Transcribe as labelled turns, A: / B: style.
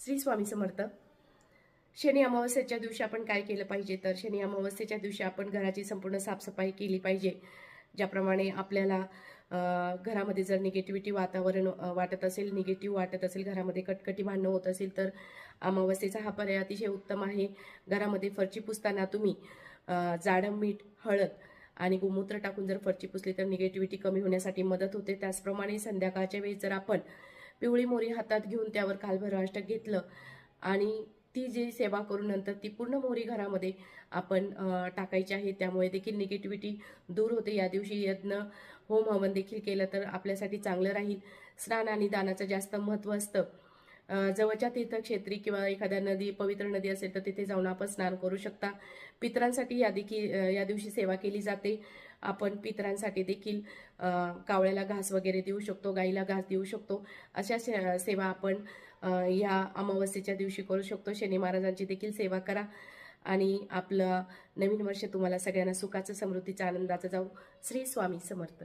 A: श्री स्वामी समर्थ. शनी अमावस्येच्या दिवशी आपण काय केलं पाहिजे, तर शनी अमावस्येच्या दिवशी आपण घराची संपूर्ण साफसफाई केली पाहिजे. ज्याप्रमाणे आपल्याला घरामध्ये जर निगेटिव्हिटी वातावरण वाटत असेल, निगेटिव्ह वाटत असेल, घरामध्ये कटकटी भांडणं होत असेल, तर अमावस्येचा हा पर्याय अतिशय उत्तम आहे. घरामध्ये फरची पुसताना तुम्ही जाडं मीठ, हळद आणि गोमूत्र टाकून जर फरची पुसली तर निगेटिव्हिटी कमी होण्यासाठी मदत होते. त्याचप्रमाणे संध्याकाळच्या वेळी जर आपण पिवळी मोहरी हातात घेऊन त्यावर कालभैरव अष्टक घेतलं आणि ती जी सेवा करून नंतर ती पूर्ण मोहरी घरामध्ये आपण टाकायची आहे, त्यामुळे देखील निगेटिव्हिटी दूर होते. या दिवशी यज्ञ होम हवन देखील केलं तर आपल्यासाठी चांगलं राहील. स्नान आणि दानाचं जास्त महत्त्व असतं. जवळच्या तीर्थक्षेत्री किंवा एखाद्या नदी, पवित्र नदी असेल तर तिथे जाऊन आपण स्नान करू शकता. पितरांसाठी या दिवशी सेवा केली जाते. आपण पितरांसाठी देखील कावळ्याला घास वगैरे देऊ शकतो, गाईला घास देऊ शकतो. अशा सेवा आपण या अमावस्येच्या दिवशी करू शकतो. शनी महाराजांची देखील सेवा करा आणि आपलं नवीन वर्ष तुम्हाला सगळ्यांना सुखाचं, समृद्धीचं, आनंदाचं जाऊ. श्री स्वामी समर्थ.